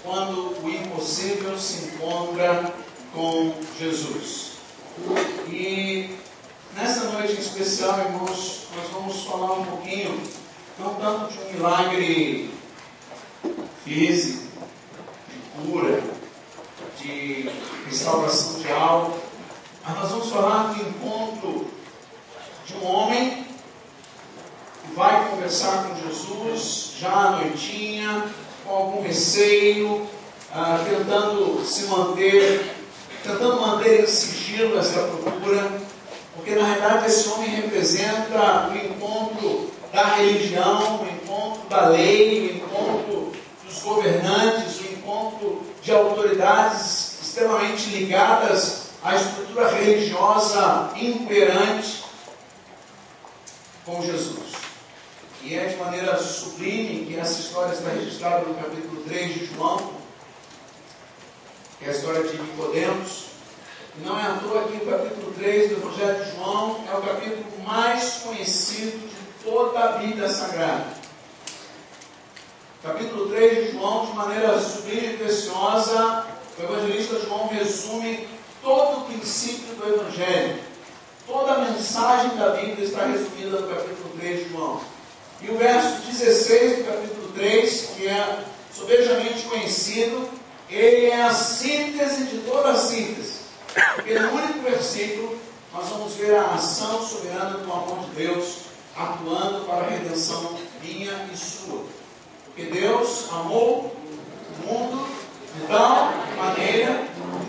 quando o impossível se encontra com Jesus. E nessa noite em especial, irmãos, nós vamos falar um pouquinho, não tanto de um milagre físico, de cura, de restauração de algo, mas nós vamos falar do encontro de um homem que vai conversar com Jesus já à noitinha, com algum receio, tentando manter em sigilo essa procura, porque na verdade esse homem representa o encontro da religião, o encontro da lei, o encontro dos governantes, o encontro de autoridades extremamente ligadas à estrutura religiosa imperante com Jesus. E é de maneira sublime que essa história está registrada no capítulo 3 de João, que é a história de Nicodemos. E não é à toa que o capítulo 3 do Evangelho de João é o capítulo mais conhecido de toda a Bíblia Sagrada. Capítulo 3 de João, de maneira sublime e preciosa, o evangelista João resume todo o princípio do Evangelho. Toda a mensagem da Bíblia está resumida no capítulo 3 de João. E o verso 16 do capítulo 3, que é sobejamente conhecido, ele é a síntese de toda a síntese. Porque no único versículo nós vamos ver a ação soberana do amor de Deus atuando para a redenção minha e sua. Porque Deus amou o mundo de tal maneira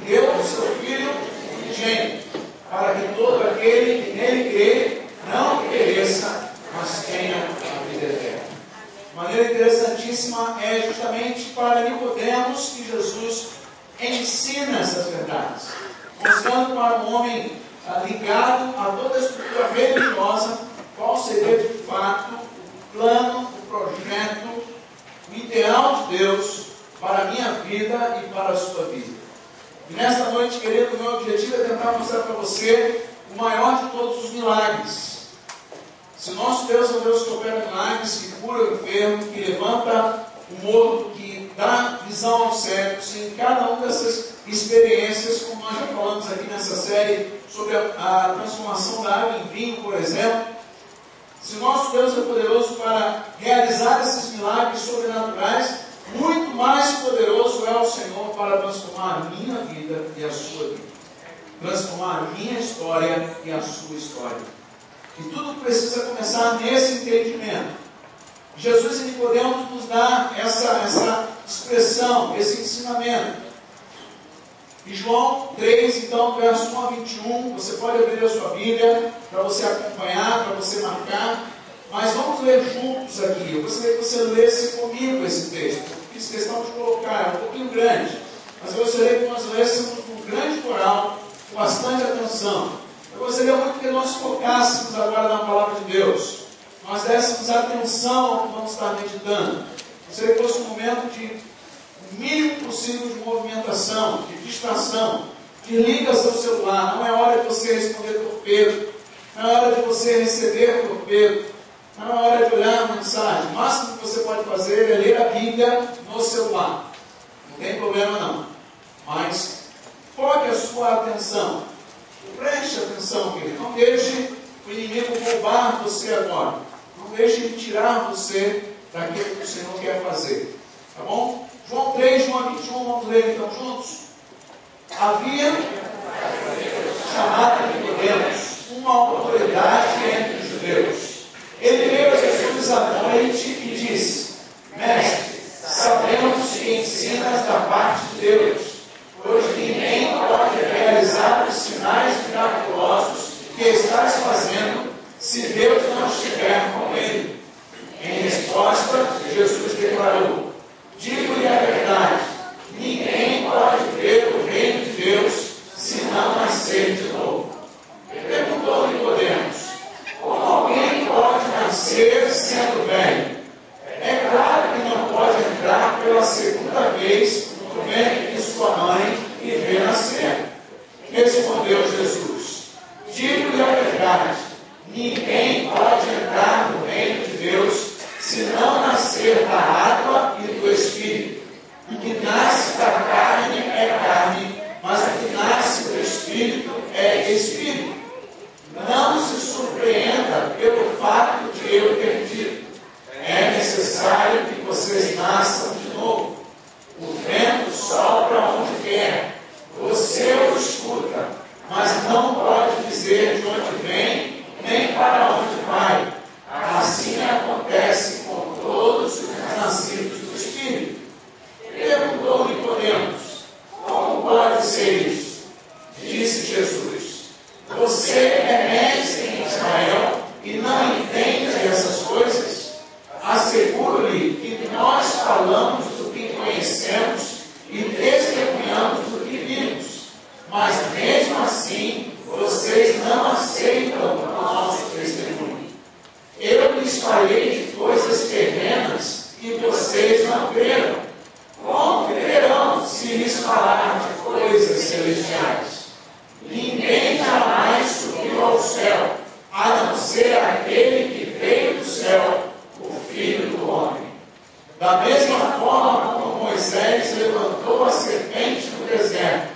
que deu o seu Filho unigênito, para que todo aquele que nele crê não pereça, mas tenha a vida eterna. De maneira interessantíssima é justamente para Nicodemos que Jesus ensina essas verdades, mostrando para um homem ligado a toda a estrutura religiosa qual seria de fato o plano, o projeto, o ideal de Deus para a minha vida e para a sua vida. E nesta noite, querido, o meu objetivo é tentar mostrar para você o maior de todos os milagres. Se o nosso Deus é um Deus que opera milagres, que cura o enfermo, que levanta o morto, que dá visão aos cegos, em cada uma dessas experiências, como nós já falamos aqui nessa série, sobre a transformação da água em vinho, por exemplo, se o nosso Deus é poderoso para realizar esses milagres sobrenaturais, muito mais poderoso é o Senhor para transformar a minha vida e a sua vida. Transformar a minha história e a sua história. E tudo precisa começar nesse entendimento. Jesus e Nicodemos nos dá essa expressão, esse ensinamento. E João 3, então, verso 1 a 21, você pode abrir a sua Bíblia para você acompanhar, para você marcar, mas vamos ler juntos aqui. Eu gostaria que você lesse comigo esse texto. Eu fiz questão de colocar, é um pouquinho grande, mas eu gostaria que nós lêssemos com grande coral, com bastante atenção. Eu gostaria muito que nós focássemos agora na palavra de Deus, nós dessemos atenção ao que vamos estar meditando. Eu gostaria que fosse um momento de o mínimo possível de movimentação, de distração. Desliga seu celular, não é hora de você responder torpedo, não é hora de você receber torpedo, não é hora de olhar a mensagem. O máximo que você pode fazer é ler a Bíblia no celular. Não tem problema não. Mas foque a sua atenção. Preste atenção, querido. Não deixe o inimigo roubar você agora. Não deixe ele tirar você daquilo que o Senhor quer fazer. Tá bom? João 3, João 21, vamos ler então juntos. Havia chamado Nicodemos, uma autoridade entre os judeus. Ele veio a Jesus à noite e disse: Mestre, sabemos que ensinas da parte de Deus, pois ninguém pode realizar os sinais miraculosos que estás fazendo se Deus não estiver com ele. Em resposta, Jesus declarou: Digo-lhe a verdade, ninguém pode ver o reino de Deus se não nascer de novo. Perguntou Nicodemos: Como alguém pode nascer sendo velho? É claro que não pode entrar pela segunda vez no ventre de sua mãe e ver nascer. Respondeu Jesus: Digo-lhe a verdade, ninguém pode entrar no reino de Deus se não nascer da água e do Espírito. O que nasce assim vocês não aceitam o nosso testemunho. Eu lhes falei de coisas terrenas que vocês não creram. Como crerão se lhes falar de coisas celestiais? Ninguém jamais subiu ao céu, a não ser aquele que veio do céu, o Filho do Homem. Da mesma forma como Moisés levantou a serpente no deserto,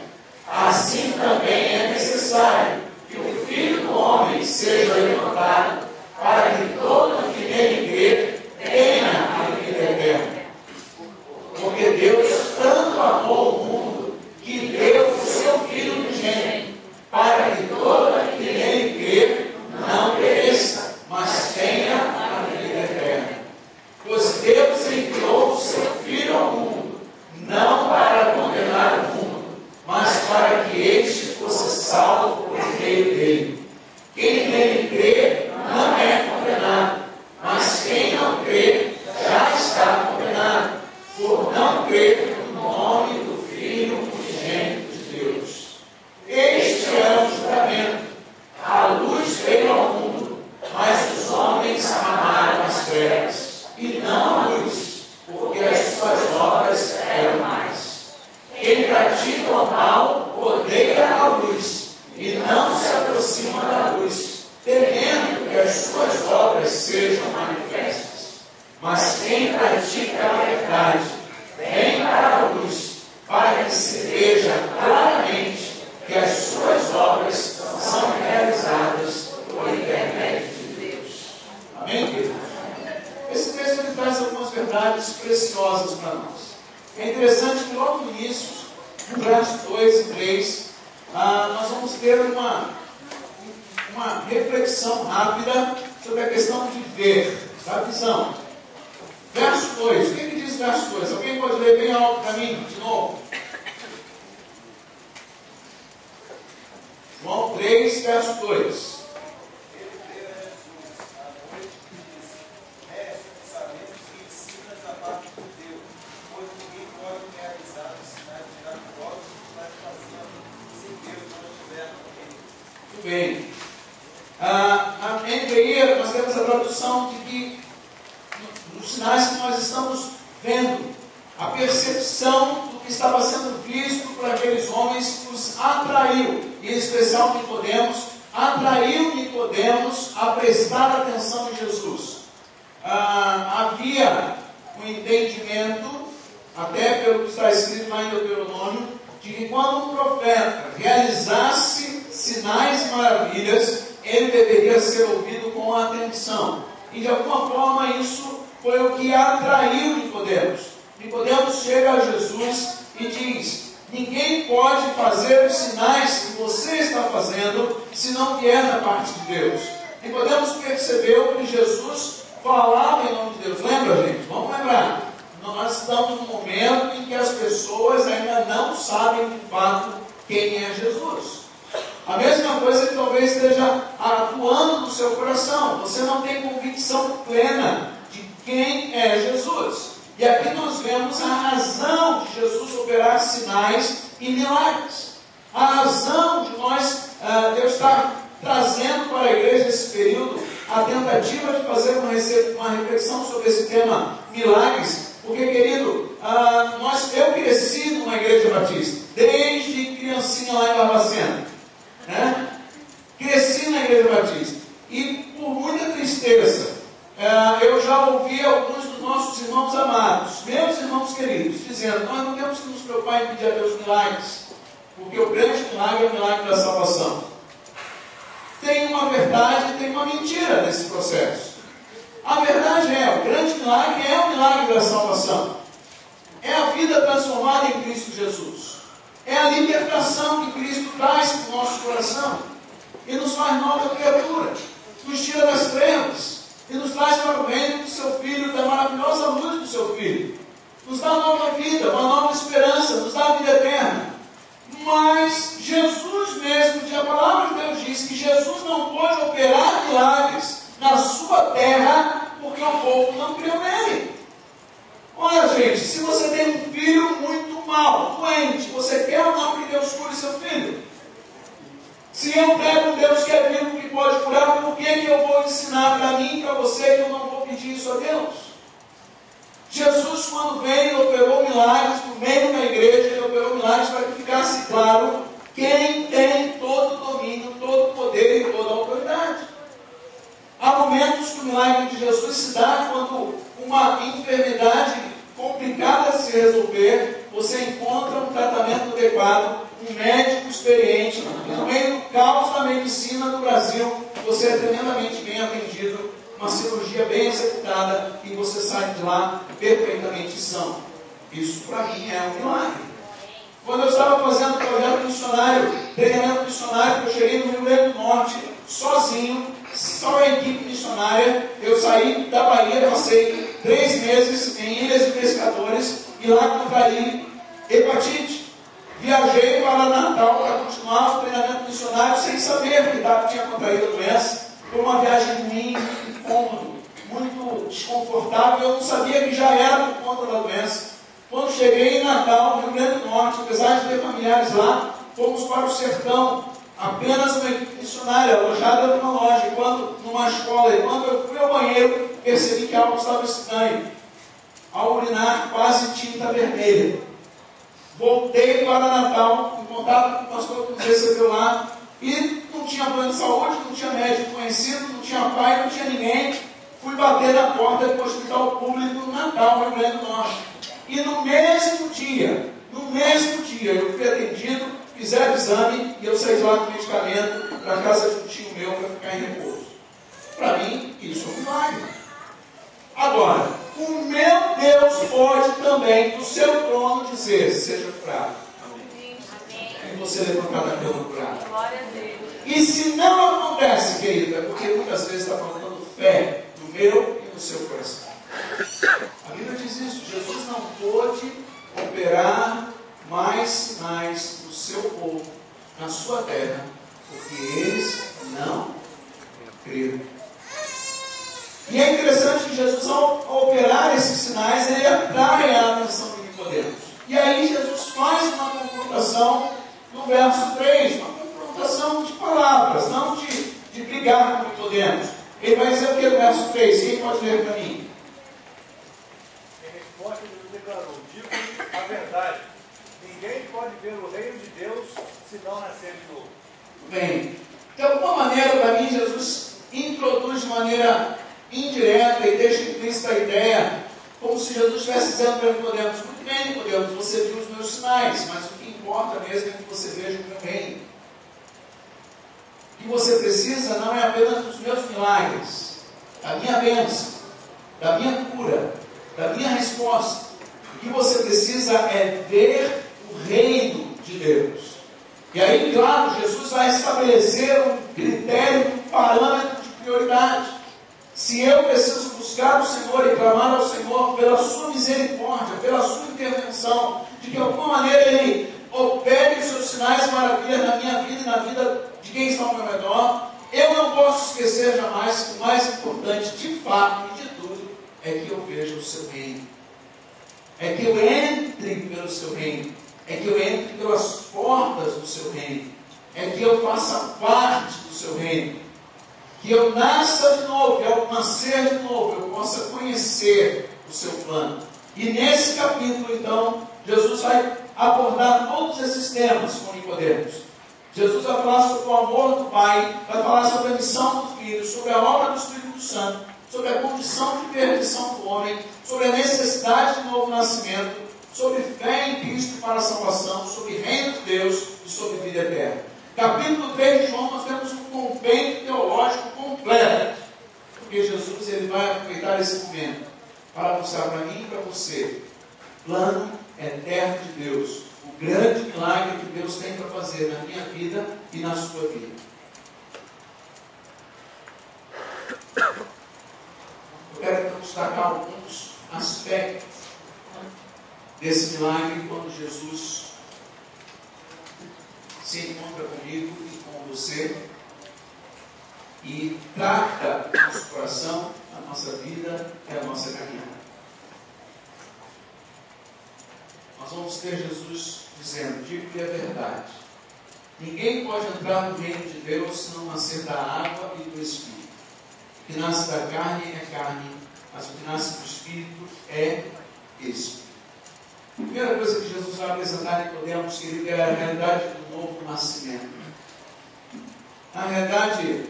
assim também é necessário que o Filho do Homem seja levantado, para que todo que nele crer tenha a vida eterna. Porque Deus tanto amou o mundo que deu o seu Filho unigênito, para que todo que nele crer não pereça, mas tenha a vida eterna. Pois Deus enviou o seu Filho ao mundo, não para condenar o mundo, mas para que este fosse salvo por meio dele. Quem nele crê não é condenado, mas quem não crê já está condenado, por não crer no nome do Filho unigênito de Deus. Este é o julgamento. A luz veio ao mundo, mas os homens amaram as trevas, e não a luz, porque as suas obras eram más. Quem pratica o mal odeia a luz, e não se aproxima da luz, temendo que as suas obras sejam manifestas. Mas quem pratica a verdade vem para a luz, para que se veja claramente que as suas obras são realizadas por intermédio de Deus. Amém, queridos? Esse texto ele traz algumas verdades preciosas para nós. É interessante que logo no início, no verso 2 e 3, nós vamos ter uma reflexão rápida sobre a questão de ver, da visão. Verso 2, o que diz o verso 2? Alguém pode ler bem alto para mim, de novo? João 3, verso 2. Muito bem. A NVI, nós temos a tradução de que nos sinais que nós estamos vendo, a percepção do que estava sendo visto por aqueles homens os atraiu, e em especial Nicodemos, atraiu Nicodemos a prestar atenção em Jesus. Havia um entendimento, até pelo que está escrito lá em Deuteronômio, de que quando um profeta realizasse sinais e maravilhas, ele deveria ser ouvido com atenção. E de alguma forma isso foi o que atraiu Nicodemos. Nicodemos chega a Jesus e diz: ninguém pode fazer os sinais que você está fazendo se não vier da parte de Deus. Nicodemos percebeu que Jesus falava em nome de Deus. Lembra, gente? Vamos lembrar. Nós estamos num momento em que as pessoas ainda não sabem de fato quem é Jesus. A mesma coisa que talvez esteja atuando no seu coração. Você não tem convicção plena de quem é Jesus. E aqui nós vemos a razão de Jesus operar sinais e milagres. A razão de Deus estar trazendo para a igreja nesse período a tentativa de fazer uma reflexão sobre esse tema milagres. Porque, querido, eu cresci numa igreja batista, desde criancinha lá em Barbacena. Cresci na igreja batista. E por muita tristeza, eu já ouvi alguns dos nossos irmãos amados, meus irmãos queridos, dizendo: nós não temos que nos preocupar em pedir a Deus milagres, porque o grande milagre é o milagre da salvação. Tem uma verdade e tem uma mentira nesse processo. A verdade o grande milagre é o milagre da salvação. É a vida transformada em Cristo Jesus. É a libertação que Cristo traz para o nosso coração e nos faz nova criatura, nos tira das trevas e nos traz para o reino do seu Filho, da maravilhosa luz do seu Filho. Nos dá nova vida, uma nova esperança, nos dá a vida eterna. Mas Jesus mesmo, a palavra de Deus diz que Jesus não pôde operar milagres na sua terra porque o povo não creu nele. Olha, gente, se você tem um filho muito mal, doente, você quer ou não que Deus cure seu filho? eu prego um Deus que é vivo, que pode curar, por que eu vou ensinar para mim e para você que eu não vou pedir isso a Deus? Jesus, quando veio, operou milagres no meio da igreja, ele operou milagres para que ficasse claro quem tem todo o domínio, todo o poder e toda a autoridade. Há momentos que o milagre de Jesus se dá quando uma enfermidade complicada de se resolver, você encontra um tratamento adequado, um médico experiente, e no meio do caos da medicina do Brasil, você é tremendamente bem atendido, uma cirurgia bem executada, e você sai de lá perfeitamente são. Isso para mim é um milagre. Quando eu estava fazendo projeto missionário, treinamento missionário, eu cheguei no Rio Grande do Norte, sozinho, só a equipe missionária, eu saí da Bahia, passei 3 meses em Ilhas de Pescadores, e lá contraí hepatite. Viajei para Natal para continuar o treinamento missionário sem saber que tinha contraído a doença. Foi uma viagem ruim, muito incômodo, muito desconfortável. Eu não sabia que já era por conta da doença. Quando cheguei em Natal, Rio Grande do Norte, apesar de ter familiares lá, fomos para o sertão, apenas uma equipe missionária, alojada numa loja, numa escola. E quando eu fui ao banheiro, percebi que algo estava estranho. Ao urinar, quase tinta vermelha. Voltei para Natal, em contato com o pastor que nos recebeu lá, e não tinha plano de saúde, não tinha médico conhecido, não tinha pai, não tinha ninguém. Fui bater na porta do hospital público no Natal, Rio Grande do Norte. E no mesmo dia, eu fui atendido, fizeram exame, e eu saí lá com medicamento para a casa de um tio meu para ficar em repouso. Para mim, isso é um milagre. Agora, o meu Deus pode também, do seu trono, dizer, seja curado. Amém. E você levantar da cama curado. E se não acontece, querido, é porque muitas vezes está faltando fé no meu e no seu coração. A Bíblia diz isso, Jesus não pôde operar mais sinais no seu povo, na sua terra, porque eles não creram. E é interessante que Jesus, ao operar esses sinais, ele atrai a atenção de Nicodemos. E aí Jesus faz uma confrontação no verso 3, uma confrontação de palavras, não de brigar com Nicodemos. Ele vai dizer o que no verso 3? Quem pode ler para mim? Em resposta, Jesus declarou, digo-lhe a verdade, ninguém pode ver o reino de Deus se não nascer de novo. Bem, de alguma maneira, para mim, Jesus introduz de maneira indireta e deixa implícita a ideia, como se Jesus estivesse dizendo para Nicodemos, muito bem, Nicodemos, você viu os meus sinais, mas o que importa mesmo é que você veja o meu reino. O que você precisa não é apenas dos meus milagres, da minha bênção, da minha cura, da minha resposta. O que você precisa é ver o reino de Deus. E aí, claro, Jesus vai estabelecer um critério, um parâmetro de prioridade. Se eu preciso buscar o Senhor e clamar ao Senhor pela sua misericórdia, pela sua intervenção, de que de alguma maneira Ele opere os seus sinais e maravilhas na minha vida e na vida de quem está ao meu redor, eu não posso esquecer jamais que o mais importante, de fato e de tudo, é que eu veja o seu reino. É que eu entre pelo seu reino. É que eu entre pelas portas do seu reino. É que eu faça parte do seu reino. Que eu nasça de novo, que ao nascer de novo, eu possa conhecer o seu plano. E nesse capítulo, então, Jesus vai abordar todos esses temas com Nicodemos. Jesus vai falar sobre o amor do Pai, vai falar sobre a missão do Filho, sobre a obra do Espírito Santo, sobre a condição de perdição do homem, sobre a necessidade de novo nascimento, sobre fé em Cristo para a salvação, sobre reino de Deus e sobre vida eterna. Capítulo 3 de João, nós temos um compêndio teológico completo, porque Jesus ele vai aproveitar esse momento para mostrar para mim e para você o plano eterno de Deus, o grande milagre que Deus tem para fazer na minha vida e na sua vida. Eu quero então destacar alguns aspectos desse milagre quando Jesus se encontra comigo e com você e trata o nosso coração, a nossa vida e a nossa caminhada. Nós vamos ter Jesus dizendo, digo-lhe a verdade, Ninguém pode entrar no reino de Deus se não nascer da água e do Espírito. O que nasce da carne é carne, mas o que nasce do Espírito é Espírito. A primeira coisa que Jesus vai apresentar a Nicodemos, querido, é a realidade do novo nascimento. Na realidade,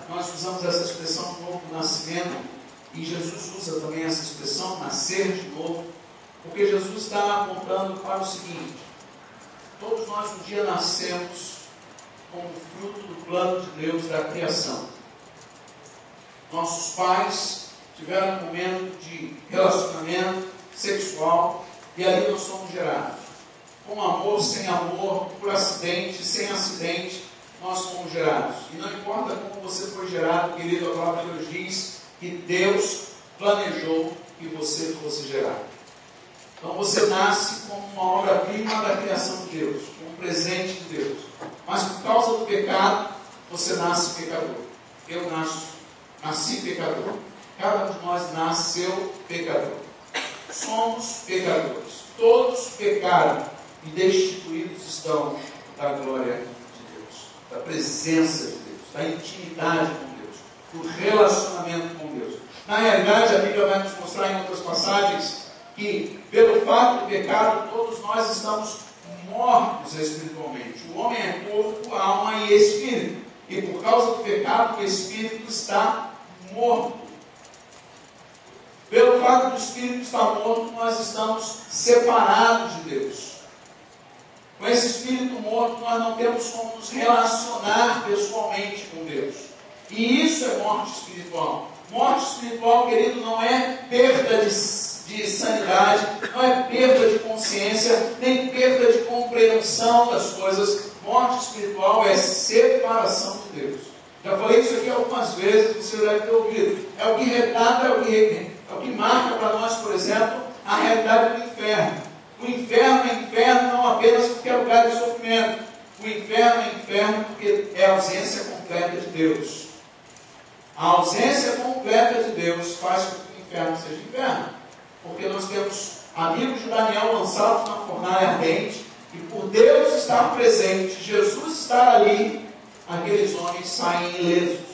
nós usamos essa expressão novo nascimento, e Jesus usa também essa expressão nascer de novo, porque Jesus está apontando para o seguinte: todos nós um dia nascemos como fruto do plano de Deus da criação. Nossos pais tiveram um momento de relacionamento sexual e ali nós somos gerados. Com amor, sem amor, por acidente, sem acidente, nós fomos gerados. E não importa como você foi gerado, querido, a palavra de Deus diz que Deus planejou que você fosse gerado. Então você nasce como uma obra-prima da criação de Deus, como um presente de Deus. Mas por causa do pecado, você nasce pecador. Eu nasci pecador. Cada um de nós nasceu pecador. Somos pecadores. Todos pecaram e destituídos estão da glória de Deus, da presença de Deus, da intimidade com Deus, do relacionamento com Deus. Na realidade, a Bíblia vai nos mostrar em outras passagens que, pelo fato do pecado, todos nós estamos mortos espiritualmente. O homem é corpo, alma e espírito. E por causa do pecado, o espírito está morto. Pelo fato do espírito estar morto, nós estamos separados de Deus. Com esse espírito morto, nós não temos como nos relacionar pessoalmente com Deus. E isso é morte espiritual. Morte espiritual, querido, não é perda de sanidade, não é perda de consciência, nem perda de compreensão das coisas. Morte espiritual é separação de Deus. Já falei isso aqui algumas vezes, você deve ter ouvido. É o que retrata, é o que marca para nós, por exemplo, a realidade do inferno. O inferno é inferno não apenas porque é lugar de sofrimento. O inferno é inferno porque é a ausência completa de Deus. A ausência completa de Deus faz com que o inferno seja inferno. Porque nós temos amigos de Daniel lançados na fornalha ardente, e por Deus estar presente, Jesus estar ali, aqueles homens saem ilesos.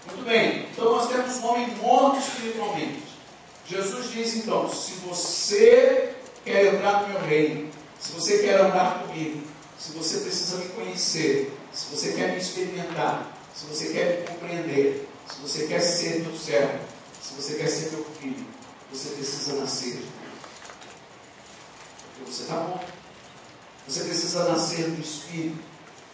Muito bem, então nós temos um homem morto espiritualmente. Jesus diz então: se você quer entrar no meu reino, se você quer andar comigo, se você precisa me conhecer, se você quer me experimentar, se você quer me compreender, se você quer ser meu servo, se você quer ser meu filho, você precisa nascer de Deus. Porque você está bom. Você precisa nascer do Espírito.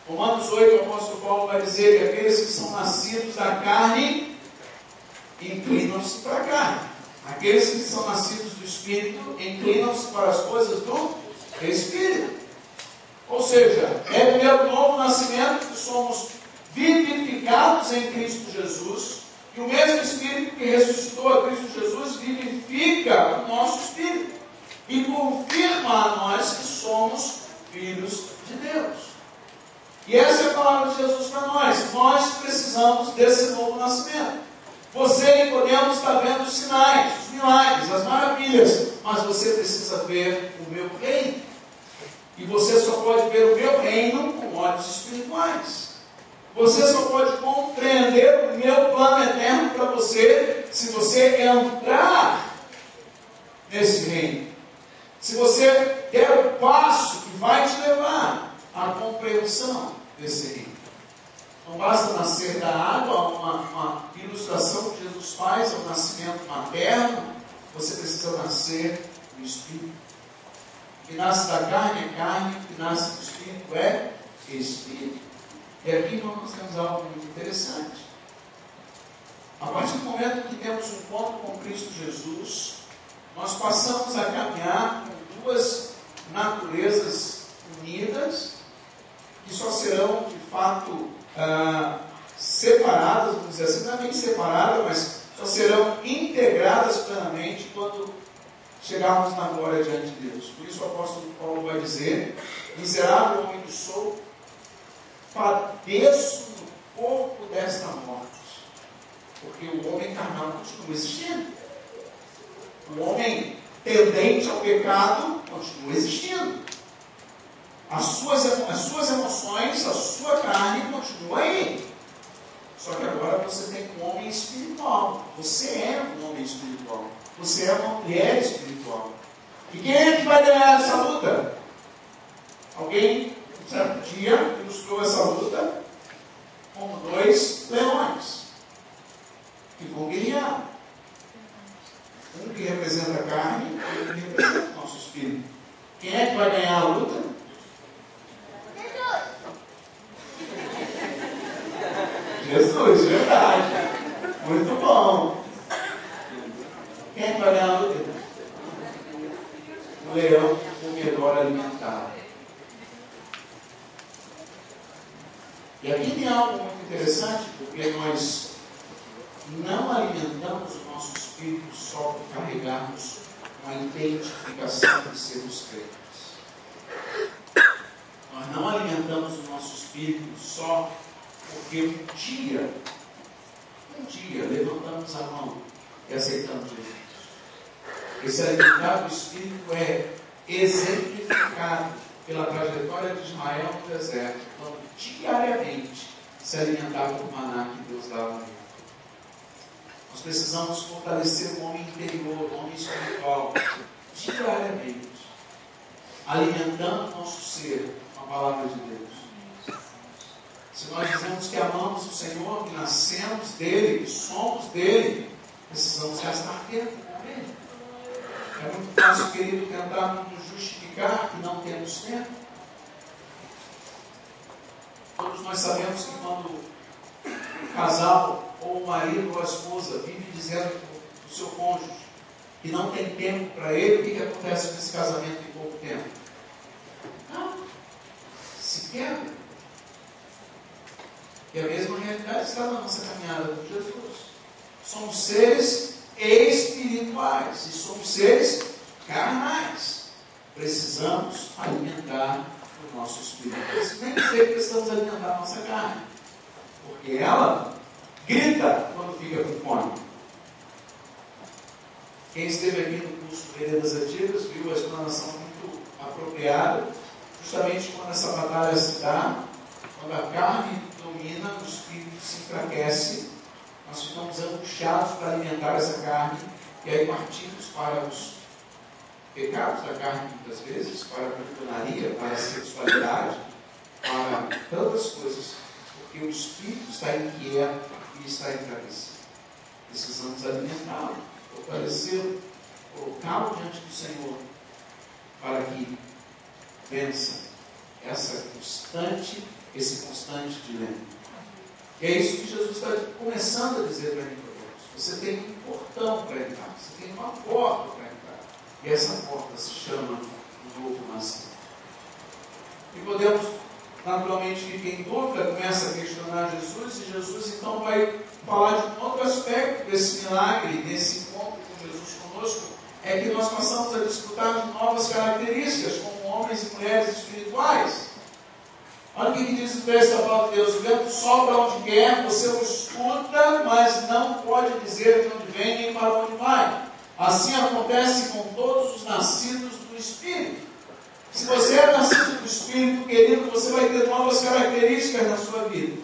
Romanos 8, o apóstolo Paulo vai dizer que aqueles que são nascidos da carne inclinam-se para a carne. Aqueles que são nascidos do Espírito inclinam-se para as coisas do Espírito. Ou seja, é pelo novo nascimento que somos vivificados em Cristo Jesus, e o mesmo Espírito que ressuscitou a Cristo Jesus vivifica o nosso Espírito e confirma a nós que somos filhos de Deus. E essa é a palavra de Jesus para nós. Nós precisamos desse novo nascimento. Você, Nicodemos, está vendo os sinais, os milagres, as maravilhas, mas você precisa ver o meu reino. E você só pode ver o meu reino com olhos espirituais. Você só pode compreender o meu plano eterno para você se você entrar nesse reino. Se você der o passo que vai te levar à compreensão desse reino. Não basta nascer da água, uma ilustração que Jesus faz ao nascimento materno. Você precisa nascer do Espírito. O que nasce da carne é carne, o que nasce do Espírito é Espírito. E aqui nós temos algo muito interessante. A partir do momento que temos um encontro com Cristo Jesus, nós passamos a caminhar com duas naturezas unidas, que só serão de fato separadas, vamos dizer assim, não é bem separadas, mas só serão integradas plenamente quando chegarmos na glória diante de Deus. Por isso o apóstolo Paulo vai dizer: miserável homem que sou, padeço no corpo desta morte, porque o homem carnal continua existindo, o homem tendente ao pecado continua existindo, As suas emoções, a sua carne continua aí. Só que agora você tem um homem espiritual. Você é um homem espiritual. Você é uma mulher espiritual. E quem é que vai ganhar essa luta? Alguém, um certo dia, ilustrou essa luta como 2 leões que vão guerrear. Um que representa a carne e outro que representa o nosso espírito. Quem é que vai ganhar a luta? Jesus, verdade. Muito bom. Quem é que vai ganhar a luta? O leão comedor alimentar. E aqui tem algo muito interessante, porque nós não alimentamos o nosso espírito só por carregarmos uma identificação de sermos crentes. Nós não alimentamos o nosso espírito só porque um dia levantamos a mão e aceitamos Jesus. Esse alimentar do espírito é exemplificado pela trajetória de Ismael no deserto, quando diariamente se alimentava do maná que Deus dava a ele. Nós precisamos fortalecer o homem interior, o homem espiritual, diariamente, alimentando o nosso ser com a palavra de Deus. Se nós dizemos que amamos o Senhor, que nascemos dele, que somos dele, precisamos gastar tempo com ele. É muito fácil, querido, tentar nos justificar que não temos tempo. Todos nós sabemos que quando o casal, ou o marido ou a esposa, vive dizendo para o seu cônjuge que não tem tempo para ele, o que acontece com esse casamento em pouco tempo? Não. Se quebra. E a mesma realidade está na nossa caminhada com Jesus. Somos seres espirituais e somos seres carnais. Precisamos alimentar o nosso espírito. Isso nem dizer que precisamos alimentar a nossa carne, porque ela grita quando fica com fome. Quem esteve aqui no curso Veredas Antigas viu a explanação muito apropriada, justamente quando essa batalha se dá, quando a carne domina, o espírito se enfraquece, nós ficamos angustiados para alimentar essa carne, e aí partimos para os pecados da carne, muitas vezes, para a glutonaria, para a sexualidade, para tantas coisas, porque o espírito está inquieto e está enfraquecido. Precisamos alimentá-lo, fortalecê-lo, colocá-lo diante do Senhor, para que vença esse constante dilema. E é isso que Jesus está começando a dizer para mim. Você tem um portão para entrar, você tem uma porta para entrar, e essa porta se chama o novo nascimento. E podemos, naturalmente, que quem dúvida começa a questionar Jesus, e Jesus então vai falar de um outro aspecto desse milagre, desse encontro com Jesus conosco, é que nós passamos a desfrutar de novas características, como homens e mulheres espirituais. Olha o que diz o texto da palavra de Deus: o vento sopra onde quer, você o escuta, mas não pode dizer de onde vem nem para onde vai. Assim acontece com todos os nascidos do Espírito. Se você é nascido do Espírito, querido, você vai ter novas características na sua vida.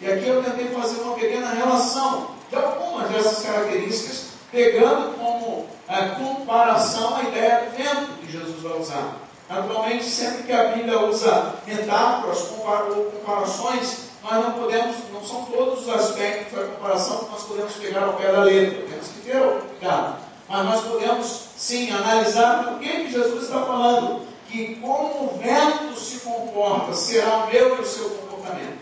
E aqui eu tentei fazer uma pequena relação de algumas dessas características, pegando como comparação a ideia do vento que Jesus vai usar. Naturalmente, sempre que a Bíblia usa metáforas ou comparações, nós não são todos os aspectos da comparação que nós podemos pegar ao pé da letra. Temos que ter o cuidado. Mas nós podemos, sim, analisar por que Jesus está falando que como o vento se comporta, será o meu e o seu comportamento.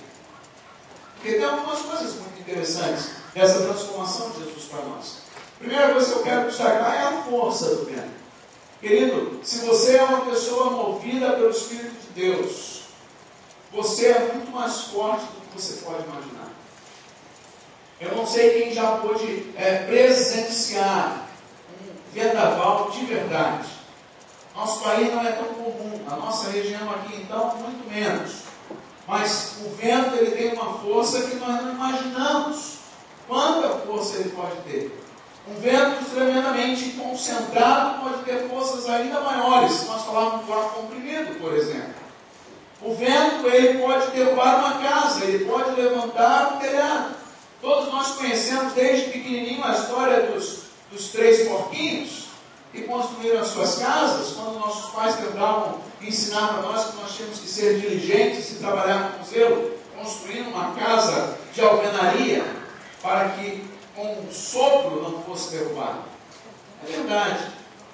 Porque tem algumas coisas muito interessantes dessa transformação de Jesus para nós. A primeira coisa que eu quero destacar é a força do vento. Querido, se você é uma pessoa movida pelo Espírito de Deus, você é muito mais forte do que você pode imaginar. Eu não sei quem já pôde presenciar um vendaval de verdade. Nosso país não é tão comum, a nossa região aqui então, muito menos. Mas o vento ele tem uma força que nós não imaginamos. Quanta força ele pode ter? Um vento tremendamente concentrado pode ter forças ainda maiores, se nós falarmos do ar comprimido, por exemplo. O vento, ele pode derrubar uma casa, ele pode levantar um telhado. Todos nós conhecemos desde pequenininho a história dos 3 porquinhos que construíram as suas casas, quando nossos pais tentavam ensinar para nós que nós tínhamos que ser diligentes e trabalhar com zelo, construindo uma casa de alvenaria para que com um sopro não fosse derrubado. É verdade.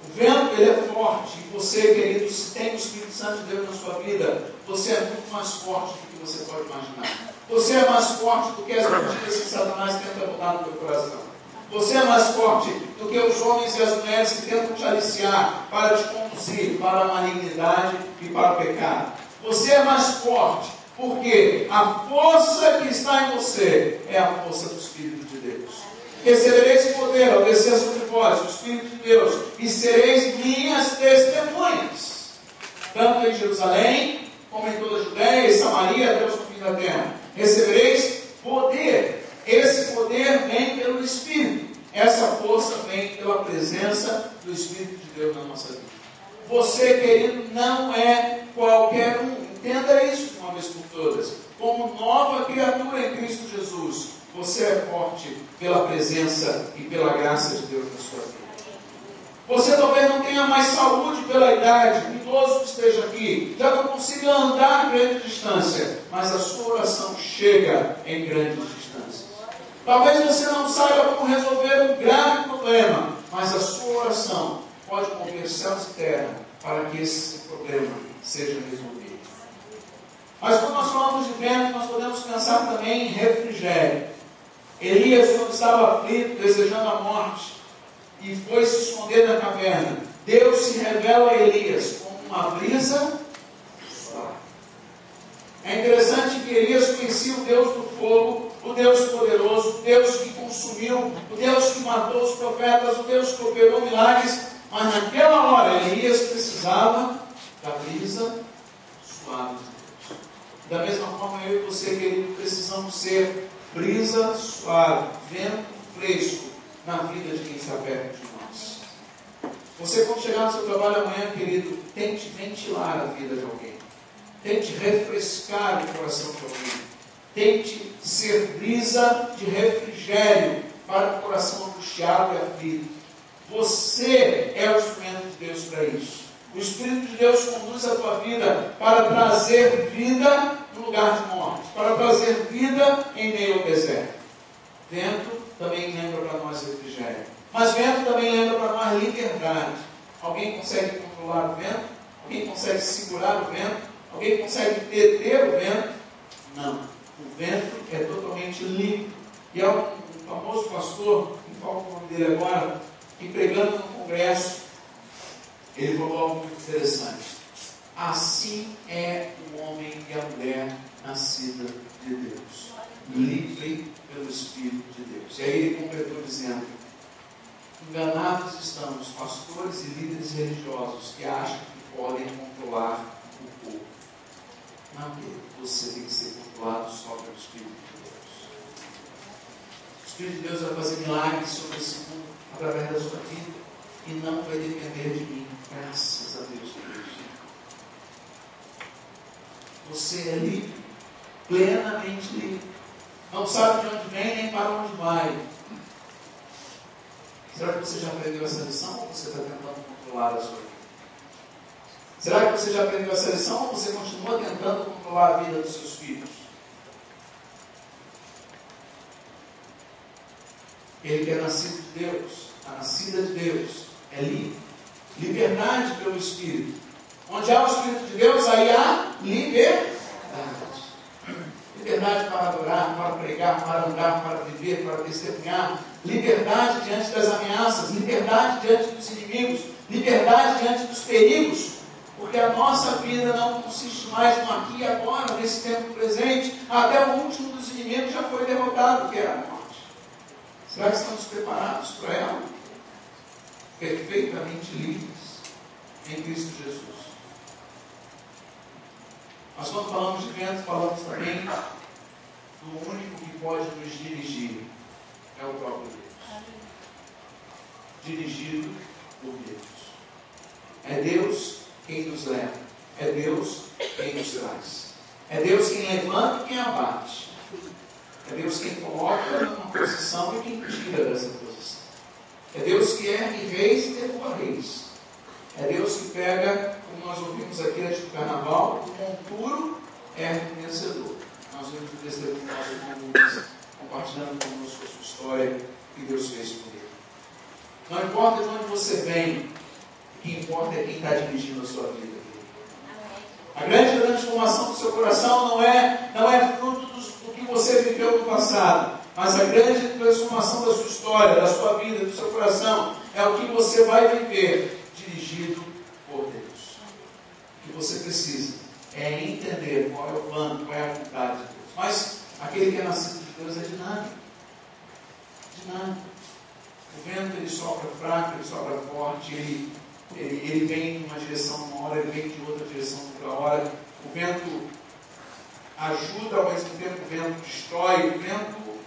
O vento, ele é forte. E você, querido, se tem o Espírito Santo de Deus na sua vida, você é muito mais forte do que você pode imaginar. Você é mais forte do que as mentiras que Satanás tenta botar no teu coração. Você é mais forte do que os homens e as mulheres que tentam te aliciar para te conduzir para a malignidade e para o pecado. Você é mais forte porque a força que está em você é a força do Espírito de Deus. Recebereis poder ao descer sobre vós o Espírito de Deus e sereis minhas testemunhas, tanto em Jerusalém como em toda a Judéia e Samaria até os confins da terra. Recebereis poder. Esse poder vem pelo Espírito. Essa força vem pela presença do Espírito de Deus na nossa vida. Você, querido, não é qualquer um. Entenda isso de uma vez por todas. Como nova criatura em Cristo Jesus, você é forte pela presença e pela graça de Deus na sua vida. Você talvez não tenha mais saúde pela idade, um idoso que esteja aqui, já não consiga andar grande distância, mas a sua oração chega em grandes distâncias. Talvez você não saiba como resolver um grave problema, mas a sua oração pode mover céus e terra para que esse problema seja resolvido. Mas quando nós falamos de vento, nós podemos pensar também em refrigério. Elias, quando estava aflito, desejando a morte, e foi se esconder na caverna, Deus se revela a Elias como uma brisa suave. É interessante que Elias conhecia o Deus do fogo, o Deus poderoso, o Deus que consumiu, o Deus que matou os profetas, o Deus que operou milagres, mas naquela hora Elias precisava da brisa suave de Deus. Da mesma forma, eu e você, querido, precisamos ser brisa suave, vento fresco na vida de quem está perto de nós. Você, quando chegar no seu trabalho amanhã, querido, tente ventilar a vida de alguém. Tente refrescar o coração de alguém. Tente ser brisa de refrigério para o coração angustiado e aflito. Você é o instrumento de Deus para isso. O Espírito de Deus conduz a tua vida para trazer vida no lugar de morte, para trazer vida em meio ao deserto. Vento também lembra para nós refrigério. Mas vento também lembra para nós liberdade. Alguém consegue controlar o vento? Alguém consegue segurar o vento? Alguém consegue deter o vento? Não. O vento é totalmente livre. E há um famoso pastor, não falo o nome dele agora, que pregando no congresso, ele falou algo muito interessante. Assim é o homem e a mulher nascida de Deus, livre pelo Espírito de Deus. E aí ele completou dizendo: enganados estão os pastores e líderes religiosos que acham que podem controlar o povo. Não, você tem que ser controlado só pelo Espírito de Deus. O Espírito de Deus vai fazer milagres sobre esse mundo através da sua vida e não vai depender de mim. Graças a Deus por isso. Você é livre, plenamente livre. Não sabe de onde vem nem para onde vai. Será que você já aprendeu essa lição ou você está tentando controlar a sua vida? Será que você já aprendeu essa lição ou você continua tentando controlar a vida dos seus filhos? Ele que é nascido de Deus, a nascida de Deus, é livre. Liberdade pelo Espírito. Onde há o Espírito de Deus, aí há liberdade. Liberdade para adorar, para pregar, para andar, para viver, para testemunhar. Liberdade diante das ameaças. Liberdade diante dos inimigos. Liberdade diante dos perigos. Porque a nossa vida não consiste mais no aqui e agora, nesse tempo presente. Até o último dos inimigos já foi derrotado, que era a morte. Será que estamos preparados para ela? Perfeitamente livres em Cristo Jesus. Mas quando falamos de vento, falamos também do único que pode nos dirigir. É o próprio Deus. Dirigido por Deus. É Deus quem nos leva. É Deus quem nos traz. É Deus quem levanta e quem abate. É Deus quem coloca numa posição e quem tira dessa posição. É Deus que ergue reis e derruba reis. É Deus que pega, como nós ouvimos aqui antes do carnaval, o monturo ergue o vencedor. Nós vimos o testemunho do nosso irmão Luiz compartilhando conosco a sua história que Deus fez por ele. Não importa de onde você vem, o que importa é quem está dirigindo a sua vida. A grande transformação do seu coração não é fruto do que você viveu no passado, mas a grande transformação da sua história, da sua vida, do seu coração, é o que você vai viver dirigido por Deus. O que você precisa é entender qual é o plano, qual é a vontade de Deus. Mas aquele que é nascido de Deus é dinâmico. O vento ele sopra fraco, ele sopra forte, ele vem em uma direção uma hora, ele vem de outra direção outra hora. O vento ajuda, ao mesmo tempo o vento destrói. O vento,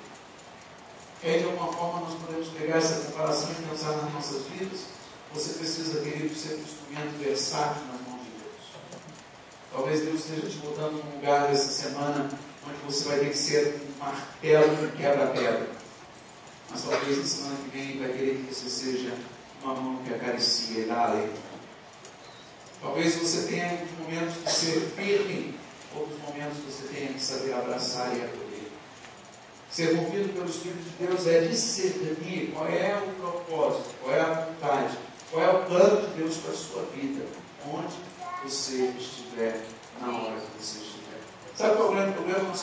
de alguma forma nós podemos pegar essa comparação e pensar nas nossas vidas. Você precisa, querido, ser um instrumento versátil nas mãos de Deus. Talvez Deus esteja te botando num lugar dessa semana onde você vai ter que ser um martelo que quebra a pedra. Mas talvez na semana que vem vai querer que você seja uma mão que acaricia e dá alegria. Talvez você tenha alguns momentos de ser firme, outros momentos você tenha que saber abraçar e acolher. Ser movido pelo Espírito de Deus é discernir qual é o propósito, qual é a vontade, qual é o plano de Deus para a sua vida, onde você estiver, na hora que você estiver. Sabe qual é o grande problema? Nós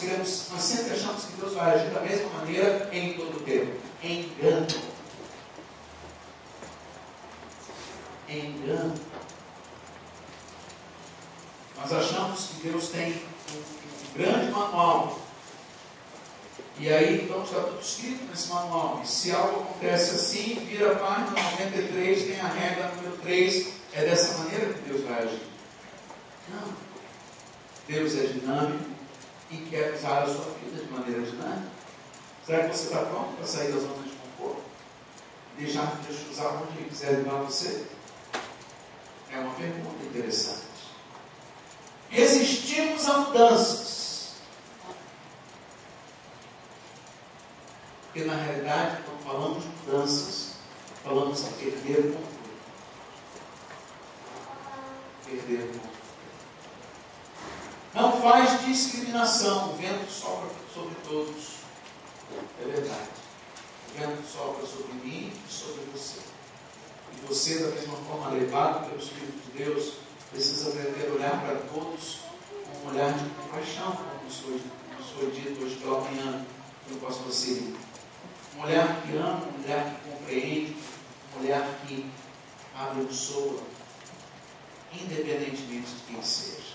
sempre achamos que Deus vai agir da mesma maneira em todo o tempo. Engano. Nós achamos que Deus tem um grande manual. E aí, então, está tudo escrito nesse manual. E se algo acontece assim, vira a página 93, tem a regra número 3. É dessa maneira que Deus vai agir. Não. Deus é dinâmico e quer usar a sua vida de maneira dinâmica. Será que você está pronto para sair da zona de conforto? Deixar Deus usar onde Ele quiser levar você? É uma pergunta interessante. Resistimos a mudanças. Porque na realidade, quando falamos de mudanças, falamos de perder o controle. Perder o controle. Não faz discriminação. O vento sopra sobre todos. É verdade. O vento sopra sobre mim e sobre você. E você, da mesma forma, levado pelo Espírito de Deus, precisa aprender a olhar para todos com um olhar de compaixão, como nos foi dito hoje pela manhã pelo pastor Ciro. Um olhar que ama, um olhar que compreende, um olhar que abençoa, independentemente de quem seja.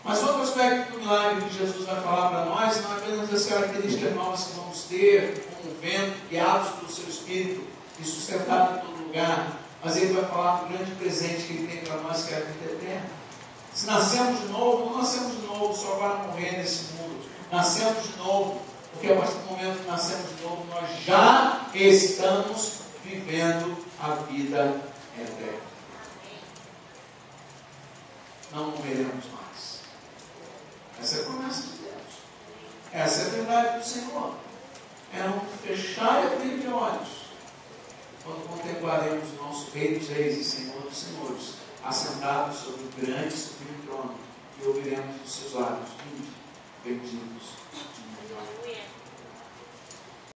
Mas outro aspecto do milagre que Jesus vai falar para nós não é apenas as características novas que vamos ter, como o vento, guiados pelo seu Espírito e sustentado em todo lugar, mas ele vai falar do grande presente que ele tem para nós, que é a vida eterna. Se nascemos de novo, não nascemos de novo só para morrer nesse mundo. Nascemos de novo, porque a partir do momento que nascemos de novo, nós já estamos vivendo a vida eterna. Não morreremos mais. Essa é a promessa de Deus. Essa é a verdade do Senhor. É um fechar e abrir de olhos quando contemplaremos o nosso Rei dos Reis e Senhor dos Senhores, assentado sobre o grande e sublime trono, e ouviremos dos seus lábios: benditos de melhor.